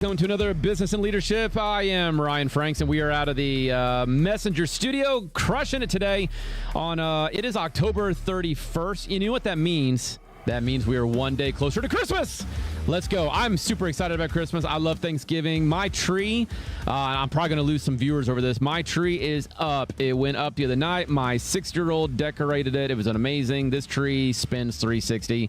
Welcome to another Business and Leadership. I am Ryan Franks, and we are out of the Messenger studio, crushing it today on, it is October 31st. You know what that means? That means we are one day closer to Christmas. Let's go. I'm super excited about Christmas. I love Thanksgiving. My tree, I'm probably going to lose some viewers over this. My tree is up. It went up the other night. My 6-year-old decorated it. It was amazing. This tree spins 360.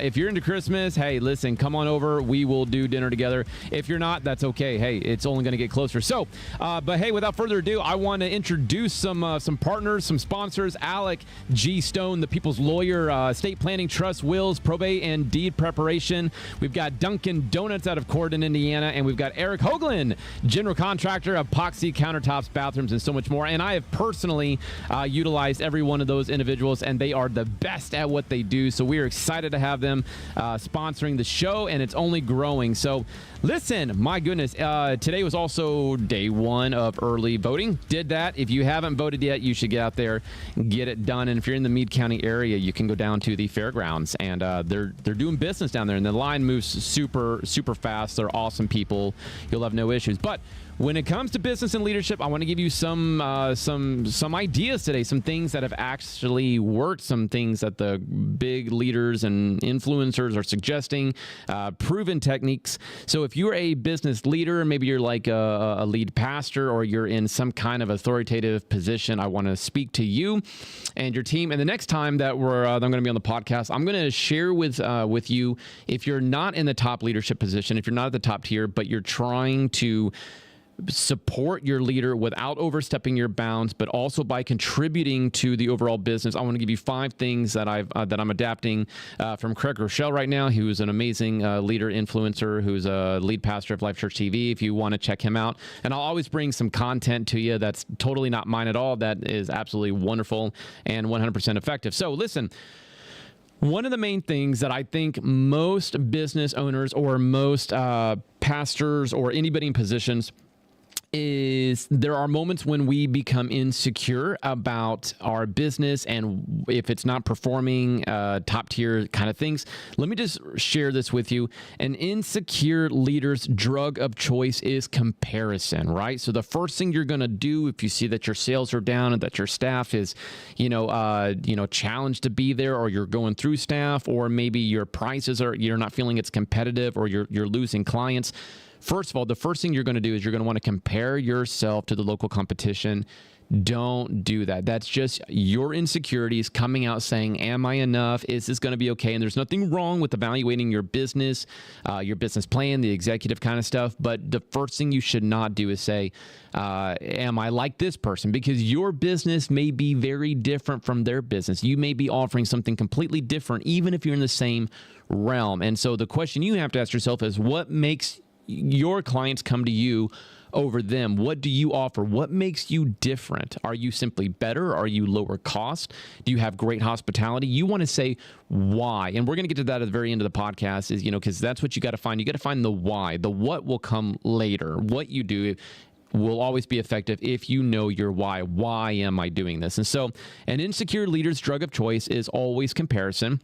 If you're into Christmas, hey, listen, come on over. We will do dinner together. If you're not, that's okay. Hey, it's only going to get closer. So, but hey, without further ado, I want to introduce some partners, some sponsors. Alec G. Stone, the People's Lawyer, Estate Planning, Trust, Wills, Probate, and Deed Preparation. We've got Dunkin' Donuts out of Corydon, Indiana, and we've got Eric Hoagland, general contractor, epoxy countertops, bathrooms, and so much more. And I have personally utilized every one of those individuals, and they are the best at what they do. So we are excited to have them sponsoring the show, and it's only growing. So listen, my goodness, today was also day one of early voting. Did that. If you haven't voted yet, you should get out there and get it done. And if you're in the Meade County area, you can go down to the fairgrounds, and they're doing business down there, and the line moves super fast. They're awesome people. You'll have no issues. But when it comes to business and leadership, I want to give you some ideas today, some things that have actually worked, some things that the big leaders and influencers are suggesting, proven techniques. So if you're a business leader, maybe you're like a lead pastor, or you're in some kind of authoritative position, I want to speak to you and your team. And the next time that I'm going to be on the podcast, I'm going to share with you, if you're not in the top leadership position, if you're not at the top tier, but you're trying to support your leader without overstepping your bounds, but also by contributing to the overall business. I want to give you 5 things that I'm adapting from Craig Rochelle right now, who's an amazing leader influencer, who's a lead pastor of Life Church TV. If you want to check him out, and I'll always bring some content to you that's totally not mine at all. That is absolutely wonderful and 100% effective. So listen. One of the main things that I think most business owners or most pastors or anybody in positions is there are moments when we become insecure about our business and if it's not performing, top tier kind of things. Let me just share this with you. An insecure leader's drug of choice is comparison, right? So the first thing you're going to do if you see that your sales are down and that your staff is, challenged to be there, or you're going through staff, or maybe your prices you're not feeling it's competitive, or you're losing clients. First of all, the first thing you're going to do is you're going to want to compare yourself to the local competition. Don't do that. That's just your insecurities coming out saying, am I enough? Is this going to be okay? And there's nothing wrong with evaluating your business plan, the executive kind of stuff. But the first thing you should not do is say, am I like this person? Because your business may be very different from their business. You may be offering something completely different, even if you're in the same realm. And so the question you have to ask yourself is, what makes your clients come to you over them? What do you offer? What makes you different? Are you simply better? Are you lower cost? Do you have great hospitality? You want to say why. And we're going to get to that at the very end of the podcast is, because that's what you got to find. You got to find the why. The what will come later. What you do will always be effective if you know your why. Why am I doing this? And so an insecure leader's drug of choice is always comparison.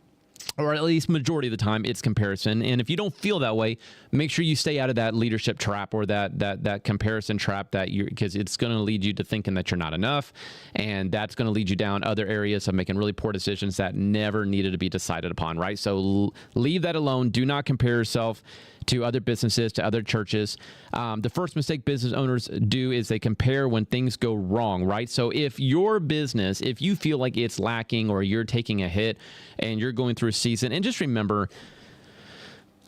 Or at least majority of the time, it's comparison. And if you don't feel that way, make sure you stay out of that leadership trap or that comparison trap because it's going to lead you to thinking that you're not enough. And that's going to lead you down other areas of making really poor decisions that never needed to be decided upon, right? So leave that alone. Do not compare yourself to other businesses, to other churches. The first mistake business owners do is they compare when things go wrong, right? So if your business, if you feel like it's lacking or you're taking a hit and you're going through a season, and just remember,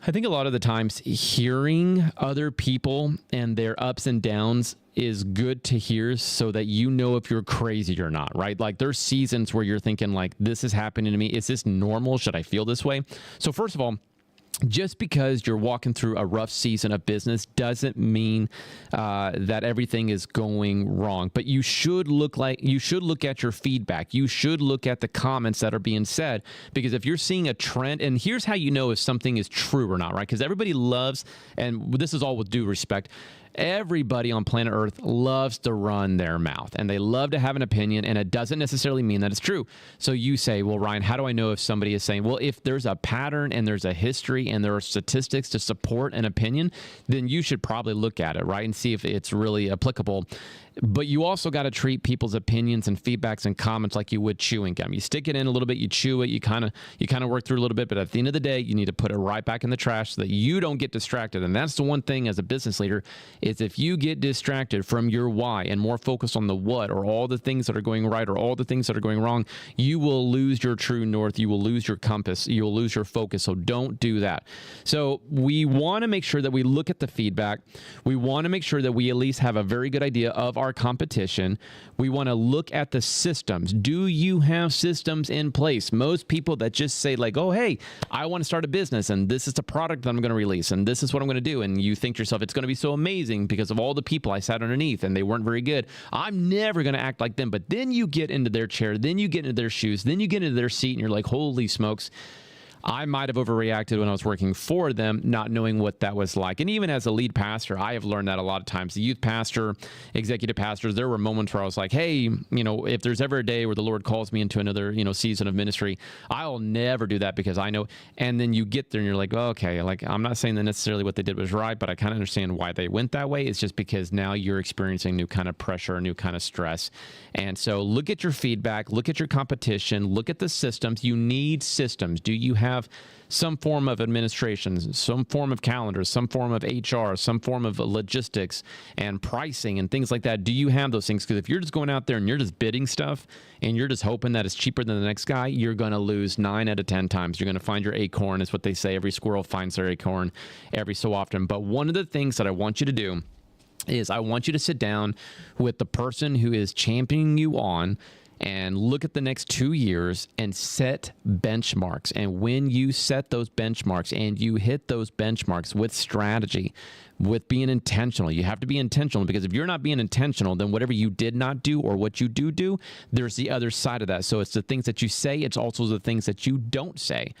I think a lot of the times hearing other people and their ups and downs is good to hear so that you know if you're crazy or not, right? Like there's seasons where you're thinking like, this is happening to me. Is this normal? Should I feel this way? So first of all, just because you're walking through a rough season of business doesn't mean that everything is going wrong. But you should look at your feedback. You should look at the comments that are being said, because if you're seeing a trend, and here's how you know if something is true or not, right? Because everybody loves, and this is all with due respect, Everybody on planet Earth loves to run their mouth, and they love to have an opinion, and it doesn't necessarily mean that it's true. So you say, well, Ryan, how do I know if somebody is saying, well, if there's a pattern and there's a history and there are statistics to support an opinion, then you should probably look at it, right, and see if it's really applicable. But you also got to treat people's opinions and feedbacks and comments like you would chewing gum. You stick it in a little bit, you chew it, you kind of work through a little bit, but at the end of the day, you need to put it right back in the trash so that you don't get distracted. And that's the one thing as a business leader is if you get distracted from your why and more focused on the what or all the things that are going right or all the things that are going wrong, you will lose your true north. You will lose your compass. You will lose your focus. So don't do that. So we want to make sure that we look at the feedback. We want to make sure that we at least have a very good idea of our competition. We want to look at the systems. Do you have systems in place? Most people that just say like, oh, hey, I want to start a business and this is the product that I'm going to release and this is what I'm going to do. And you think to yourself, it's going to be so amazing because of all the people I sat underneath and they weren't very good. I'm never going to act like them. But then you get into their chair, then you get into their shoes, then you get into their seat and you're like, holy smokes. I might have overreacted when I was working for them, not knowing what that was like. And even as a lead pastor, I have learned that a lot of times. The youth pastor, executive pastors, there were moments where I was like, hey, if there's ever a day where the Lord calls me into another, season of ministry, I'll never do that because I know. And then you get there and you're like, oh, okay, like I'm not saying that necessarily what they did was right, but I kind of understand why they went that way. It's just because now you're experiencing new kind of pressure, new kind of stress. And so look at your feedback, look at your competition, look at the systems. You need systems. Do you have some form of administration, some form of calendars, some form of HR, some form of logistics and pricing and things like that? Do you have those things? Because if you're just going out there and you're just bidding stuff and you're just hoping that it's cheaper than the next guy, you're going to lose 9 out of 10 times. You're going to find your acorn, is what they say. Every squirrel finds their acorn every so often. But one of the things that I want you to do is I want you to sit down with the person who is championing you on and look at the next 2 years and set benchmarks. And when you set those benchmarks and you hit those benchmarks with strategy, with being intentional, you have to be intentional, because if you're not being intentional, then whatever you did not do or what you do, there's the other side of that. So it's the things that you say. It's also the things that you don't say.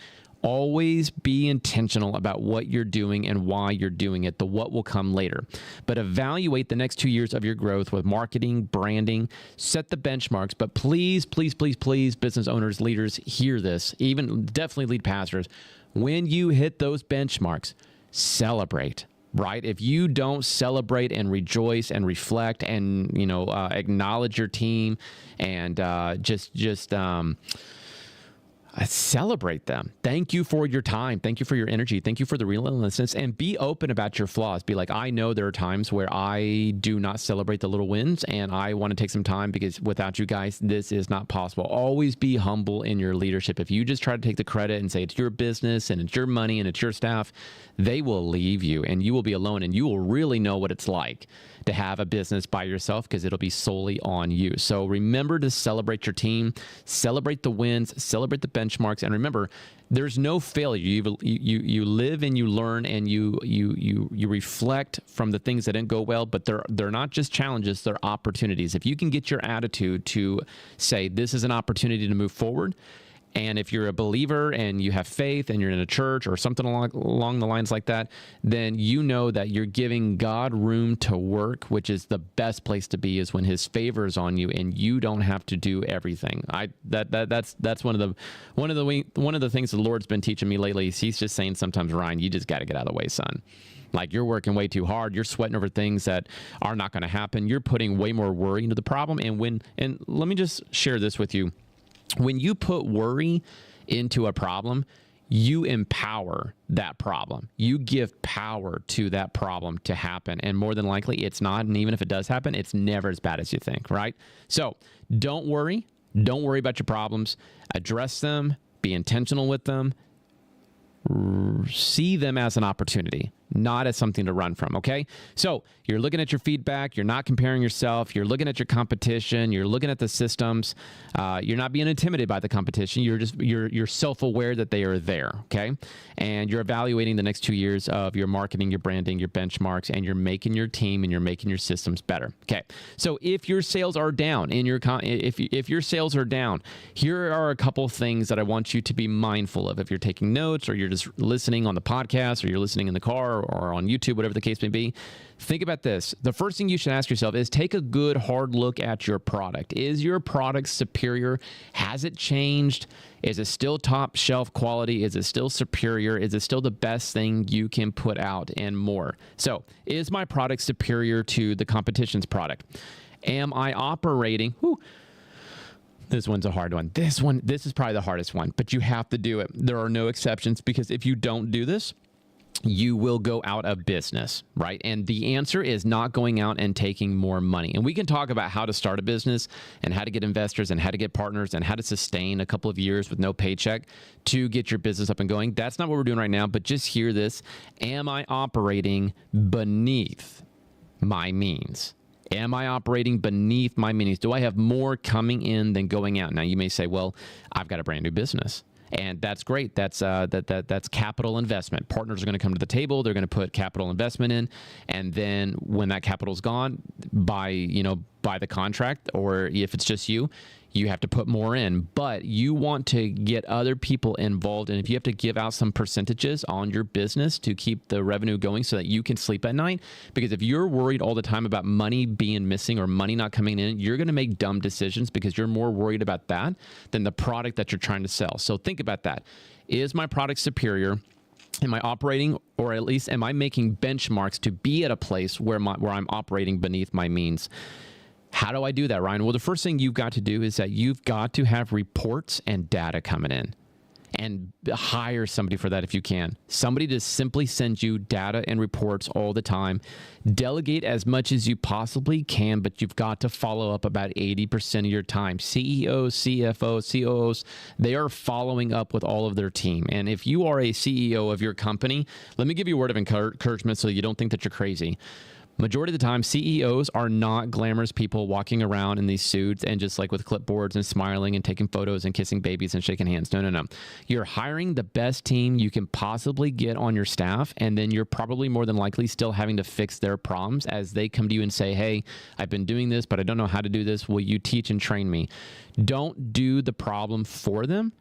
Always be intentional about what you're doing and why you're doing it. The what will come later. But evaluate the next 2 years of your growth with marketing, branding, set the benchmarks. But please, please, please, please, business owners, leaders, hear this, even definitely lead pastors. When you hit those benchmarks, celebrate, right? If you don't celebrate and rejoice and reflect and, acknowledge your team and celebrate them. Thank you for your time. Thank you for your energy. Thank you for the relentlessness, and be open about your flaws. Be like, I know there are times where I do not celebrate the little wins and I want to take some time because without you guys, this is not possible. Always be humble in your leadership. If you just try to take the credit and say it's your business and it's your money and it's your staff, they will leave you and you will be alone, and you will really know what it's like to have a business by yourself because it'll be solely on you. So remember to celebrate your team, celebrate the wins, celebrate the benchmarks, and remember, there's no failure. You live and you learn and you reflect from the things that didn't go well, but they're not just challenges, they're opportunities. If you can get your attitude to say this is an opportunity to move forward. And if you're a believer and you have faith and you're in a church or something along the lines like that, then you know that you're giving God room to work, which is the best place to be, is when his favor is on you and you don't have to do everything. That's one of the things the Lord's been teaching me lately. He's just saying sometimes, Ryan, you just got to get out of the way, son. Like, you're working way too hard. You're sweating over things that are not going to happen. You're putting way more worry into the problem. And let me just share this with you. When you put worry into a problem, you empower that problem. You give power to that problem to happen. And more than likely, it's not. And even if it does happen, it's never as bad as you think, right? So don't worry. Don't worry about your problems. Address them. Be intentional with them. See them as an opportunity, not as something to run from, okay? So you're looking at your feedback. You're not comparing yourself. You're looking at your competition. You're looking at the systems. You're not being intimidated by the competition. You're self-aware that they are there, okay? And you're evaluating the next 2 years of your marketing, your branding, your benchmarks, and you're making your team and you're making your systems better, okay? So if your sales are down if your sales are down, here are a couple things that I want you to be mindful of. If you're taking notes or you're just listening on the podcast or you're listening in the car or on YouTube, whatever the case may be. Think about this. The first thing you should ask yourself is take a good hard look at your product. Is your product superior? Has it changed? Is it still top shelf quality? Is it still superior? Is it still the best thing you can put out and more? So is my product superior to the competition's product? Am I operating? This one's a hard one. This is probably the hardest one, but you have to do it. There are no exceptions, because if you don't do this, you will go out of business, right? And the answer is not going out and taking more money. And we can talk about how to start a business and how to get investors and how to get partners and how to sustain a couple of years with no paycheck to get your business up and going. That's not what we're doing right now, but just hear this. Am I operating beneath my means? Am I operating beneath my means? Do I have more coming in than going out? Now, you may say, well, I've got a brand new business. And that's great. That's capital investment. Partners are going to come to the table. They're going to put capital investment in, and then when that capital's gone, by the contract, or if it's just you have to put more in. But you want to get other people involved, and if you have to give out some percentages on your business to keep the revenue going so that you can sleep at night, because if you're worried all the time about money being missing or money not coming in, you're going to make dumb decisions because you're more worried about that than the product that you're trying to sell. So think about that. Is my product superior? Am I operating, or at least am I making benchmarks to be at a place where I'm operating beneath my means? How do I do that, Ryan? Well, the first thing you've got to do is that you've got to have reports and data coming in, and hire somebody for that if you can. Somebody to simply send you data and reports all the time. Delegate as much as you possibly can, but you've got to follow up about 80% of your time. CEOs, CFOs, COOs, they are following up with all of their team. And if you are a CEO of your company, let me give you a word of encouragement so you don't think that you're crazy. Majority of the time, CEOs are not glamorous people walking around in these suits and just like with clipboards and smiling and taking photos and kissing babies and shaking hands. No. You're hiring the best team you can possibly get on your staff, and then you're probably more than likely still having to fix their problems as they come to you and say, hey, I've been doing this, but I don't know how to do this. Will you teach and train me? Don't do the problem for them,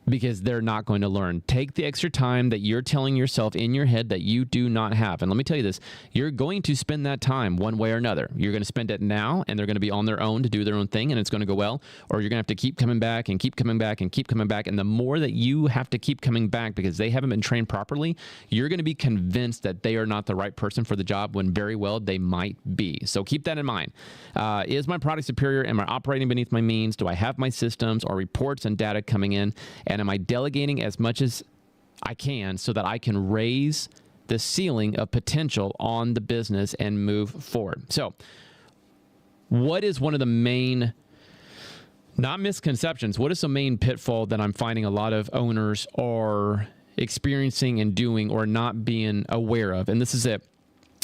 because they're not going to learn. Take the extra time that you're telling yourself in your head that you do not have. And let me tell you this, you're going to spend that time one way or another. You're going to spend it now, and they're going to be on their own to do their own thing, and it's going to go well. Or you're going to have to keep coming back and keep coming back and keep coming back. And the more that you have to keep coming back because they haven't been trained properly, you're going to be convinced that they are not the right person for the job, when very well they might be. So keep that in mind. Is my product superior? Am I operating beneath my means? Do I have my systems or reports and data coming in? And am I delegating as much as I can so that I can raise the ceiling of potential on the business and move forward? So what is one of the main, not misconceptions, what is the main pitfall that I'm finding a lot of owners are experiencing and doing or not being aware of? And this is it.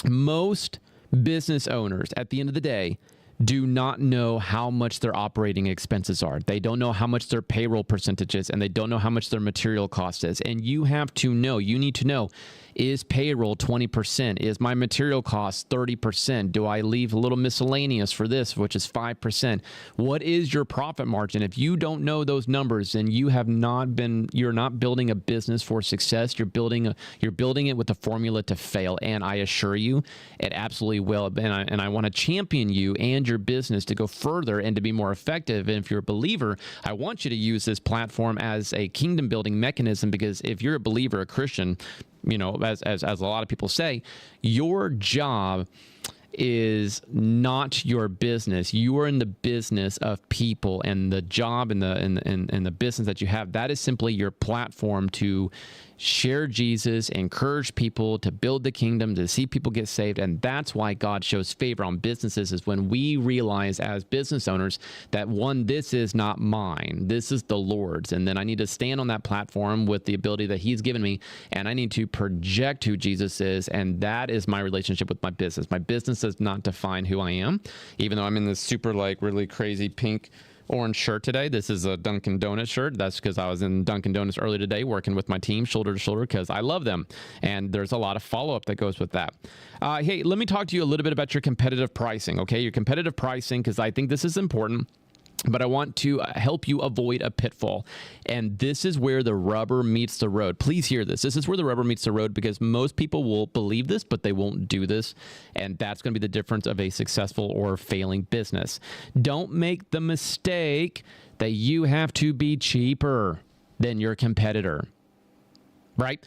Most business owners, at the end of the day, do not know how much their operating expenses are. They don't know how much their payroll percentage is, and they don't know how much their material cost is. And you have to know, you need to know, is payroll 20%? Is my material cost 30%? Do I leave a little miscellaneous for this, which is 5%? What is your profit margin? If you don't know those numbers, then you're not building a business for success. You're building it with a formula to fail. And I assure you, it absolutely will. And I want to champion you and your business to go further and to be more effective. And if you're a believer, I want you to use this platform as a kingdom building mechanism, because if you're a believer, a Christian, as a lot of people say, your job is not your business. You are in the business of people, and the job and the business that you have, that is simply your platform to share Jesus, encourage people to build the kingdom, to see people get saved. And that's why God shows favor on businesses, is when we realize as business owners that, one, this is not mine, this is the Lord's. And then I need to stand on that platform with the ability that he's given me, and I need to project who Jesus is. And that is my relationship with my business. My business does not define who I am, even though I'm in this super really crazy pink orange shirt today. This is a Dunkin' Donuts shirt. That's because I was in Dunkin' Donuts early today working with my team shoulder to shoulder, because I love them. And there's a lot of follow-up that goes with that. Hey, let me talk to you a little bit about your competitive pricing, okay? Your competitive pricing, because I think this is important. but I want to help you avoid a pitfall. And this is where the rubber meets the road. Please hear this. This is where the rubber meets the road, because most people will believe this, but they won't do this. And that's going to be the difference of a successful or failing business. Don't make the mistake that you have to be cheaper than your competitor, right?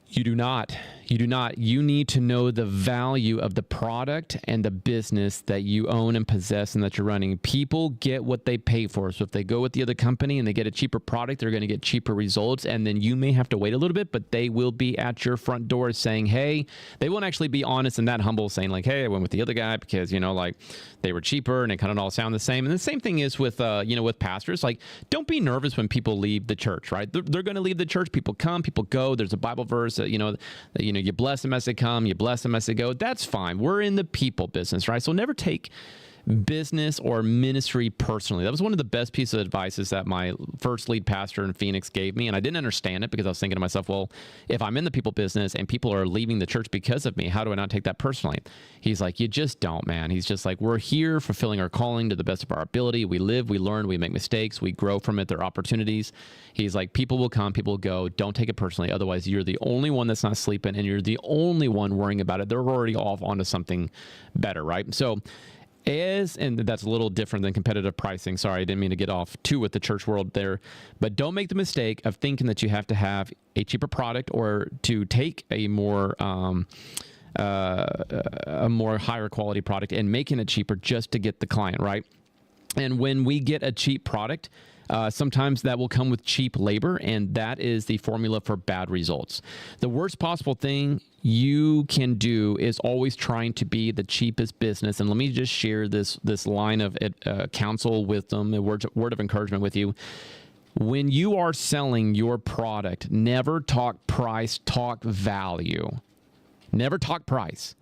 You do not. You do not. You need to know the value of the product and the business that you own and possess and that you're running. People get what they pay for. So if they go with the other company and they get a cheaper product, they're going to get cheaper results. And then you may have to wait a little bit, but they will be at your front door saying, hey, they won't actually be honest and that humble, saying like, hey, I went with the other guy because, like they were cheaper and it kind of all sound the same. And the same thing is with, with pastors. Like, don't be nervous when people leave the church, right? They're going to leave the church. People come, people go. There's a Bible verse that, you bless them as they come, you bless them as they go. That's fine. We're in the people business, right? So never take business or ministry personally. That was one of the best pieces of advice that my first lead pastor in Phoenix gave me. And I didn't understand it because I was thinking to myself, well, if I'm in the people business and people are leaving the church because of me, how do I not take that personally? He's like, you just don't, man. He's just like, we're here fulfilling our calling to the best of our ability. We live, we learn, we make mistakes, we grow from it. There are opportunities. He's like, people will come, people will go. Don't take it personally. Otherwise, you're the only one that's not sleeping and you're the only one worrying about it. They're already off onto something better, right? So, and that's a little different than competitive pricing. Sorry, I didn't mean to get off too with the church world there. But don't make the mistake of thinking that you have to have a cheaper product or to take a more higher quality product and making it cheaper just to get the client, right? And when we get a cheap product, sometimes that will come with cheap labor, and that is the formula for bad results. The worst possible thing you can do is always trying to be the cheapest business. And let me just share this line of counsel, wisdom, a word of encouragement with you. When you are selling your product, never talk price, talk value. Never talk price.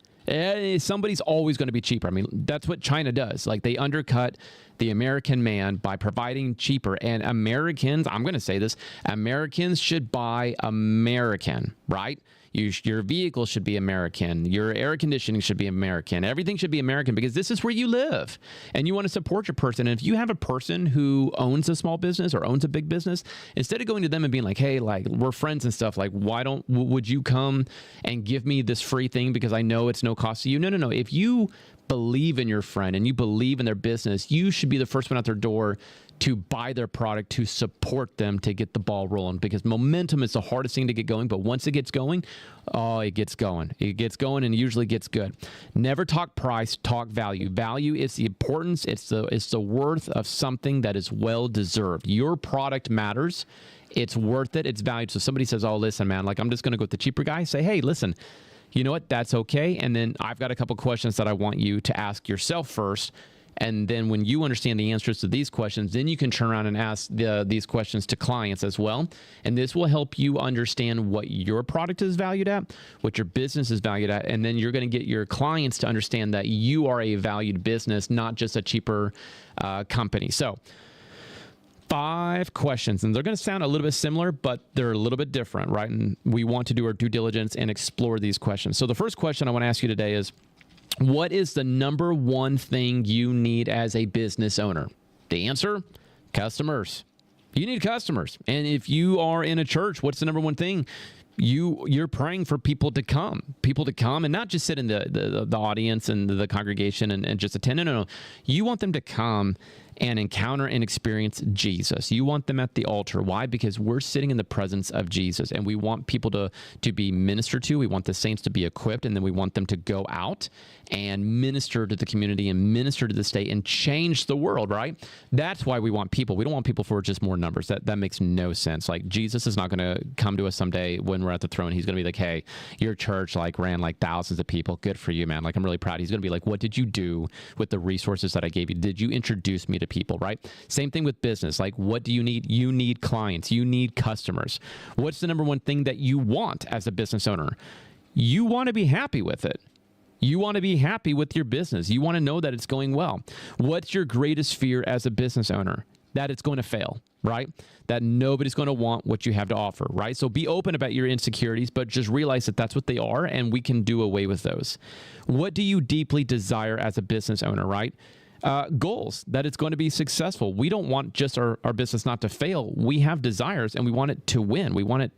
Somebody's always going to be cheaper. I mean, that's what China does. Like, they undercut the American man by providing cheaper. And Americans, I'm going to say this, Americans should buy American, right? Your vehicle should be American. Your air conditioning should be American. Everything should be American because this is where you live. And you want to support your person. And if you have a person who owns a small business or owns a big business, instead of going to them and being like, hey, like, we're friends and stuff, like, would you come and give me this free thing because I know it's no cost to you? No. If you believe in your friend and you believe in their business, you should be the first one out their door to buy their product, to support them, to get the ball rolling, because momentum is the hardest thing to get going. But once it gets going, it gets going. It gets going and usually gets good. Never talk price, talk value. Value is the importance. It's the worth of something that is well deserved. Your product matters. It's worth it. It's valued. So somebody says, oh, listen, man, like, I'm just going to go with the cheaper guy. Say, hey, listen, you know what? That's okay. And then I've got a couple questions that I want you to ask yourself first. And then when you understand the answers to these questions, then you can turn around and ask these questions to clients as well. And this will help you understand what your product is valued at, what your business is valued at. And then you're going to get your clients to understand that you are a valued business, not just a cheaper company. So 5 questions, and they're going to sound a little bit similar, but they're a little bit different, right? And we want to do our due diligence and explore these questions. So the first question I want to ask you today is, what is the number one thing you need as a business owner? The answer, customers. You need customers. And if you are in a church, what's the number one thing? You're praying for people to come and not just sit in the audience and the congregation and just attend. No. You want them to come and encounter and experience Jesus. You want them at the altar. Why? Because we're sitting in the presence of Jesus, and we want people to be ministered to. We want the saints to be equipped, and then we want them to go out and minister to the community and minister to the state and change the world, right? That's why we want people. We don't want people for just more numbers. That makes no sense. Like, Jesus is not going to come to us someday when we're at the throne. He's going to be like, hey, your church ran thousands of people. Good for you, man. Like, I'm really proud. He's going to be like, what did you do with the resources that I gave you? Did you introduce me to people, right? Same thing with business. Like, what do you need? You need clients. You need customers. What's the number one thing that you want as a business owner? You want to be happy with it. You want to be happy with your business. You want to know that it's going well. What's your greatest fear as a business owner? That it's going to fail, right? That nobody's going to want what you have to offer, right? So be open about your insecurities, but just realize that that's what they are, and we can do away with those. What do you deeply desire as a business owner, right? goals, that it's going to be successful. We don't want just our business not to fail. We have desires and we want it to win. We want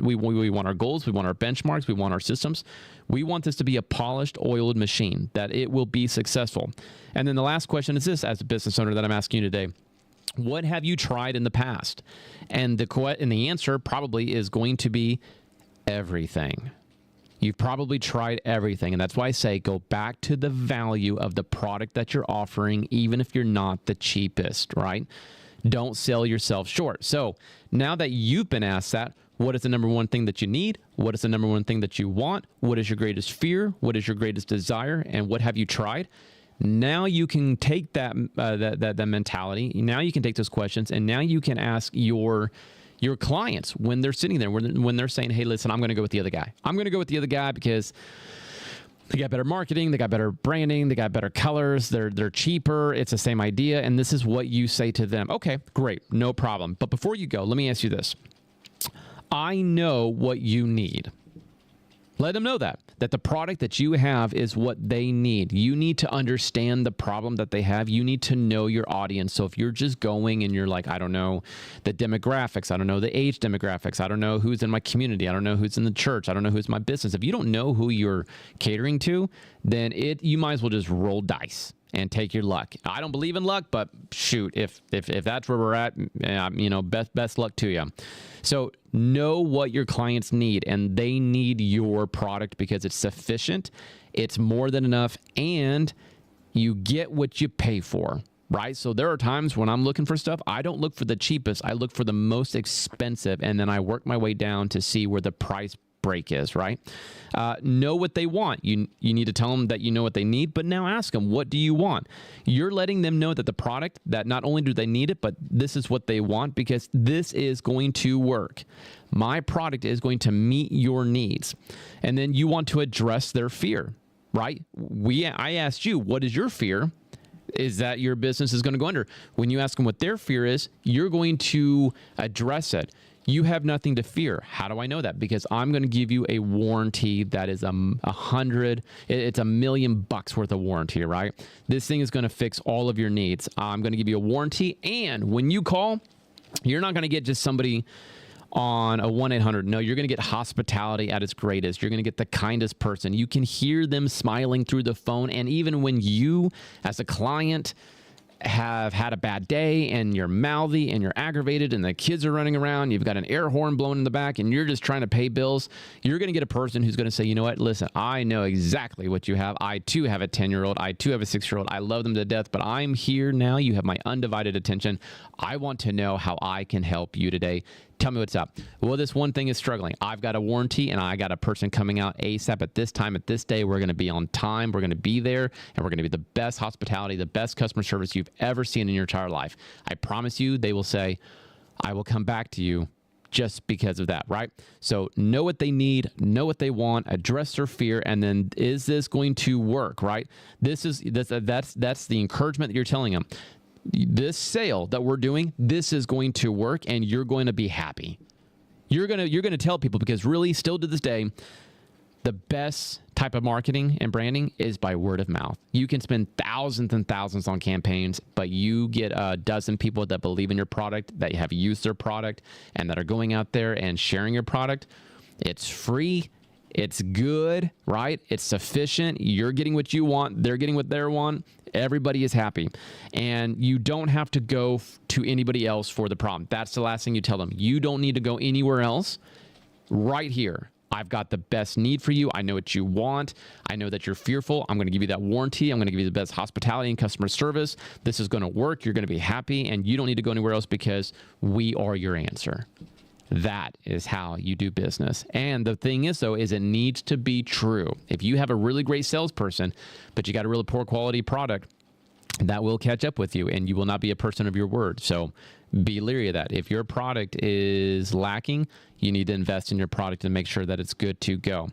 our goals. We want our benchmarks. We want our systems. We want this to be a polished, oiled machine, that it will be successful. And then the last question is this, as a business owner that I'm asking you today: what have you tried in the past? And the answer probably is going to be everything. You've probably tried everything, and that's why I say go back to the value of the product that you're offering, even if you're not the cheapest, right? Don't sell yourself short. So now that you've been asked that, what is the number one thing that you need? What is the number one thing that you want? What is your greatest fear? What is your greatest desire? And what have you tried? Now you can take that mentality. Now you can take those questions, and now you can ask your clients when they're sitting there, when they're saying, hey, listen, I'm going to go with the other guy. I'm going to go with the other guy because they got better marketing, they got better branding, they got better colors, they're cheaper, it's the same idea, and this is what you say to them. Okay, great, no problem. But before you go, let me ask you this. I know what you need. Let them know that the product that you have is what they need. You need to understand the problem that they have. You need to know your audience. So if you're just going and you're like, I don't know the demographics, I don't know the age demographics, I don't know who's in my community, I don't know who's in the church, I don't know who's my business. If you don't know who you're catering to, then you might as well just roll dice and take your luck. I don't believe in luck, but shoot, if that's where we're at, best luck to you. So know what your clients need, and they need your product because it's sufficient, it's more than enough, and you get what you pay for, right? So there are times when I'm looking for stuff, I don't look for the cheapest, I look for the most expensive, and then I work my way down to see where the price break is, right? Know what they want. You need to tell them that you know what they need, but now ask them, what do you want? You're letting them know that the product, that not only do they need it, but this is what they want, because this is going to work. My product is going to meet your needs. And then you want to address their fear, right? I asked you, what is your fear? Is that your business is going to go under. When you ask them what their fear is, you're going to address it. You have nothing to fear. How do I know that? Because I'm going to give you a warranty that is it's $1 million worth of warranty, right? This thing is going to fix all of your needs. I'm going to give you a warranty. And when you call, you're not going to get just somebody on a 1-800. No, you're going to get hospitality at its greatest. You're going to get the kindest person. You can hear them smiling through the phone. And even when you, as a client, have had a bad day and you're mouthy and you're aggravated and the kids are running around, you've got an air horn blowing in the back and you're just trying to pay bills, you're going to get a person who's going to say, you know what, listen, I know exactly what you have. I too have a 10-year-old. I too have a 6-year-old. I love them to death, but I'm here now. You have my undivided attention. I want to know how I can help you today. Tell me what's up. Well, this one thing is struggling. I've got a warranty and I got a person coming out ASAP at this time, at this day. We're going to be on time. We're going to be there, and we're going to be the best hospitality, the best customer service you've ever seen in your entire life. I promise you, they will say, I will come back to you just because of that, right? So know what they need, know what they want, address their fear, and then is this going to work, right? That's the encouragement that you're telling them. This sale that we're doing, this is going to work, and you're going to be happy. You're going to tell people, because really, still to this day, the best type of marketing and branding is by word of mouth. You can spend thousands and thousands on campaigns, but you get a dozen people that believe in your product, that have used their product, and that are going out there and sharing your product. It's free. It's good, right? It's sufficient. You're getting what you want. They're getting what they want. Everybody is happy. And you don't have to go to anybody else for the problem. That's the last thing you tell them. You don't need to go anywhere else. Right here, I've got the best need for you. I know what you want. I know that you're fearful. I'm going to give you that warranty. I'm going to give you the best hospitality and customer service. This is going to work. You're going to be happy, and you don't need to go anywhere else because we are your answer. That is how you do business. And the thing is, though, is it needs to be true. If you have a really great salesperson, but you got a really poor quality product, that will catch up with you, and you will not be a person of your word. So be leery of that. If your product is lacking, you need to invest in your product and make sure that it's good to go.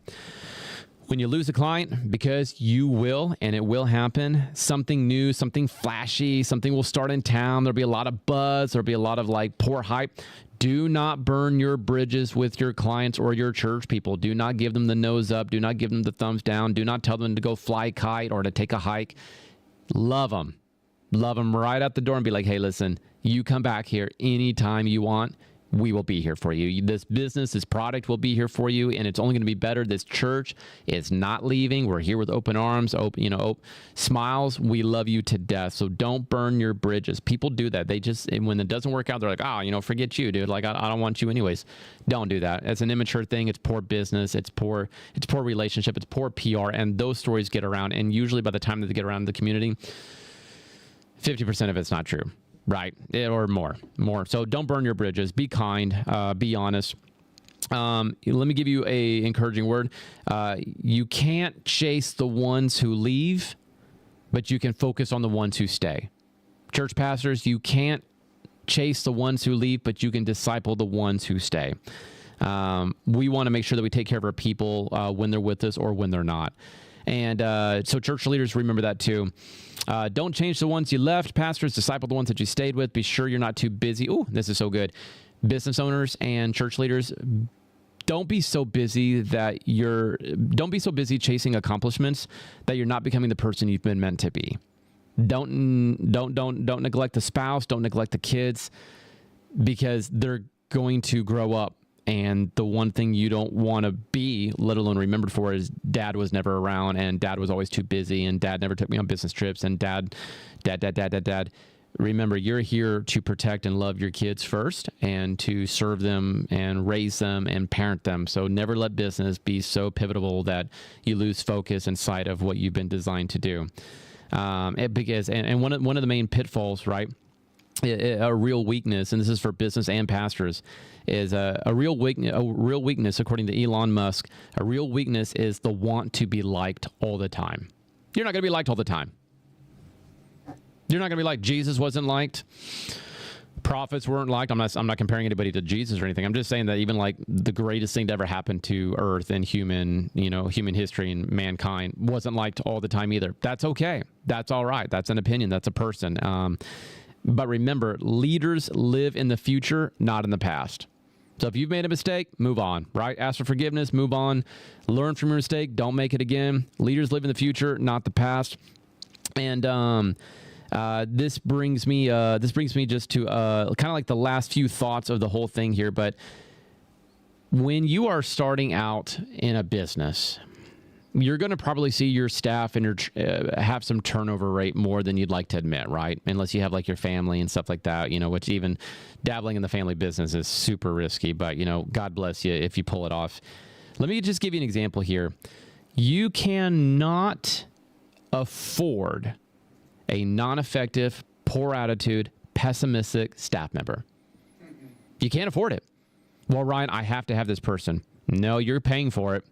When you lose a client, because you will, and it will happen, something new, something flashy, something will start in town. There'll be a lot of buzz. There'll be a lot of poor hype. Do not burn your bridges with your clients or your church people. Do not give them the nose up. Do not give them the thumbs down. Do not tell them to go fly a kite or to take a hike. Love them. Love them right out the door and be like, hey, listen, you come back here anytime you want. We will be here for you. This business, this product will be here for you, and it's only going to be better. This church is not leaving. We're here with open arms, smiles. We love you to death. So don't burn your bridges. People do that. They just, when it doesn't work out, they're like, forget you, dude. Like, I don't want you anyways. Don't do that. It's an immature thing. It's poor business. It's poor relationship. It's poor PR. And those stories get around. And usually by the time that they get around the community, 50% of it's not true. Right. Or more. So don't burn your bridges. Be kind. Be honest. Let me give you a encouraging word. You can't chase the ones who leave, but you can focus on the ones who stay. Church pastors, you can't chase the ones who leave, but you can disciple the ones who stay. We want to make sure that we take care of our people when they're with us or when they're not. And so church leaders, remember that too. Don't change the ones you left. Pastors, disciple the ones that you stayed with. Be sure you're not too busy. Oh, this is so good. Business owners and church leaders, don't be so busy chasing accomplishments that you're not becoming the person you've been meant to be. Don't neglect the spouse. Don't neglect the kids, because they're going to grow up. And the one thing you don't want to be, let alone remembered for, is dad was never around, and dad was always too busy, and dad never took me on business trips, and dad. Remember, you're here to protect and love your kids first, and to serve them and raise them and parent them. So never let business be so pivotal that you lose focus and sight of what you've been designed to do. Because one of the main pitfalls, right? A real weakness, and this is for business and pastors, is a real weakness, according to Elon Musk. A real weakness is the want to be liked all the time. You're not going to be liked all the time. You're not going to be liked. Jesus wasn't liked. Prophets weren't liked. I'm not comparing anybody to Jesus or anything. I'm just saying that even like the greatest thing to ever happen to Earth and human history and mankind wasn't liked all the time either. That's okay. That's all right. That's an opinion. That's a person. But remember, leaders live in the future, not in the past. So if you've made a mistake, move on, right? Ask for forgiveness, move on, learn from your mistake, don't make it again. Leaders live in the future, not the past. And this brings me just to kind of like the last few thoughts of the whole thing here. But when you are starting out in a business, you're going to probably see your staff and have some turnover rate more than you'd like to admit, right? Unless you have like your family and stuff like that, which even dabbling in the family business is super risky, but God bless you if you pull it off. Let me just give you an example here. You cannot afford a non-effective, poor attitude, pessimistic staff member. You can't afford it. Well, Ryan, I have to have this person. No, you're paying for it.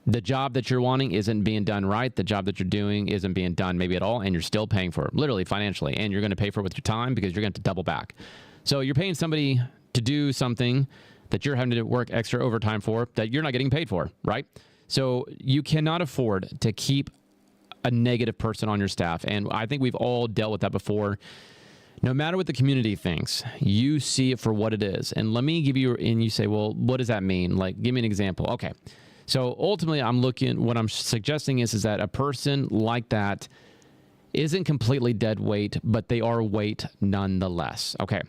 The job that you're wanting isn't being done right. The job that you're doing isn't being done maybe at all, and you're still paying for it, literally financially, and you're going to pay for it with your time because you're going to double back. So you're paying somebody to do something that you're having to work extra overtime for that you're not getting paid for, right? So you cannot afford to keep a negative person on your staff, and I think we've all dealt with that before. No matter what the community thinks, you see it for what it is. And let me give you, and you say, well, what does that mean? Like, give me an example. Okay. So ultimately, what I'm suggesting is that a person like that isn't completely dead weight, but they are weight nonetheless. Okay.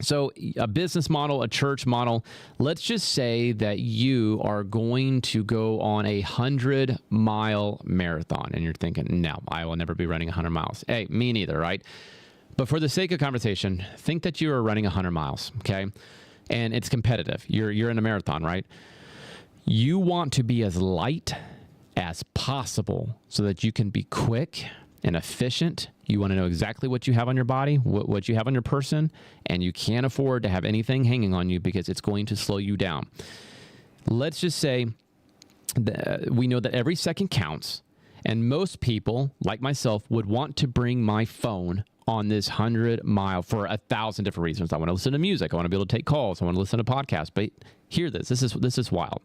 So a business model, a church model, let's just say that you are going to go on a 100-mile marathon, and you're thinking, no, I will never be running 100 miles. Hey, me neither, right? But for the sake of conversation, think that you are running 100 miles, okay? And it's competitive. You're in a marathon, right? You want to be as light as possible so that you can be quick and efficient. You want to know exactly what you have on your body, what you have on your person, and you can't afford to have anything hanging on you because it's going to slow you down. Let's just say that we know that every second counts, and most people, like myself, would want to bring my phone on this 100-mile for 1,000 different reasons. I want to listen to music. I want to be able to take calls. I want to listen to podcasts. But hear this. This is wild.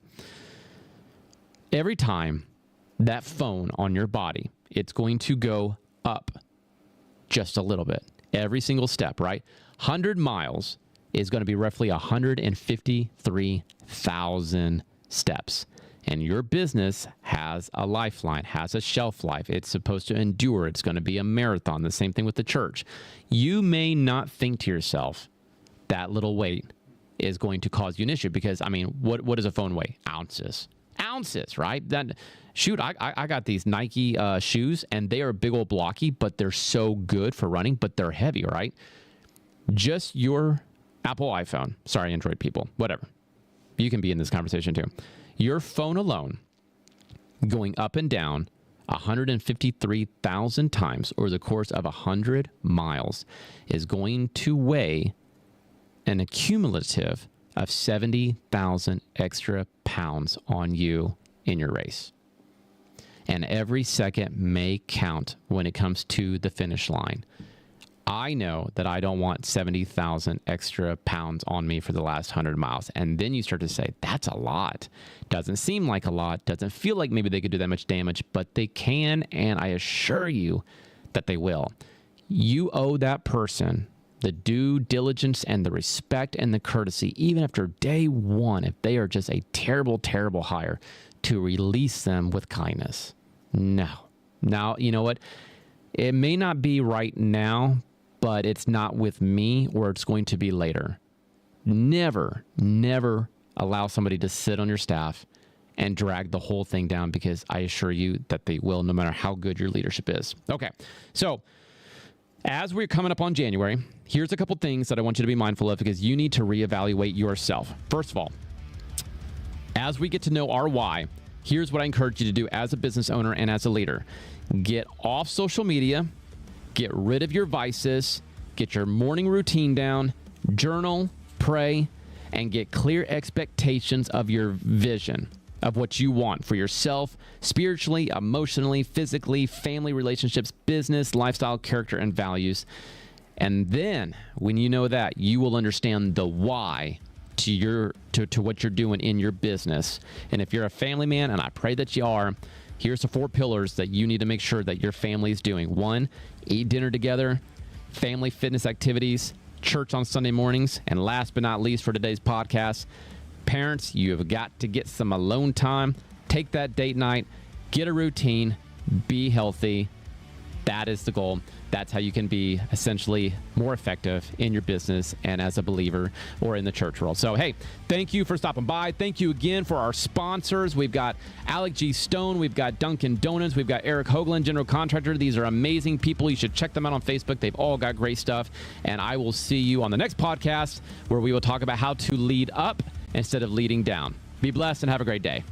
Every time that phone on your body, it's going to go up just a little bit. Every single step, right? 100 miles is going to be roughly 153,000 steps. And your business has a lifeline, has a shelf life. It's supposed to endure. It's going to be a marathon. The same thing with the church. You may not think to yourself, that little weight is going to cause you an issue because, I mean, what does a phone weigh? Ounces, right? Shoot, I got these Nike shoes, and they are big old blocky, but they're so good for running, but they're heavy, right? Just your Apple iPhone. Sorry, Android people, whatever. You can be in this conversation too. Your phone alone going up and down 153,000 times over the course of 100 miles is going to weigh an accumulative of 70,000 extra pounds on you in your race. And every second may count when it comes to the finish line. I know that I don't want 70,000 extra pounds on me for the last 100 miles. And then you start to say, that's a lot. Doesn't seem like a lot. Doesn't feel like maybe they could do that much damage, but they can. And I assure you that they will. You owe that person the due diligence and the respect and the courtesy, even after day one, if they are just a terrible, terrible hire, to release them with kindness. No. Now, you know what? It may not be right now, but it's not with me, or it's going to be later. Never allow somebody to sit on your staff and drag the whole thing down, because I assure you that they will, no matter how good your leadership is. Okay, so as we're coming up on January, here's a couple things that I want you to be mindful of, because you need to reevaluate yourself. First of all, as we get to know our why, here's what I encourage you to do as a business owner and as a leader. Get off social media. Get rid of your vices, get your morning routine down, journal, pray, and get clear expectations of your vision, of what you want for yourself, spiritually, emotionally, physically, family relationships, business, lifestyle, character, and values. And then when you know that, you will understand the why to what you're doing in your business. And if you're a family man, and I pray that you are, here's the 4 pillars that you need to make sure that your family is doing. 1, eat dinner together, family fitness activities, church on Sunday mornings, and last but not least for today's podcast, parents, you have got to get some alone time. Take that date night, get a routine, be healthy. That is the goal. That's how you can be essentially more effective in your business and as a believer or in the church world. So, hey, thank you for stopping by. Thank you again for our sponsors. We've got Alec G. Stone. We've got Dunkin' Donuts. We've got Eric Hoagland, general contractor. These are amazing people. You should check them out on Facebook. They've all got great stuff. And I will see you on the next podcast, where we will talk about how to lead up instead of leading down. Be blessed and have a great day.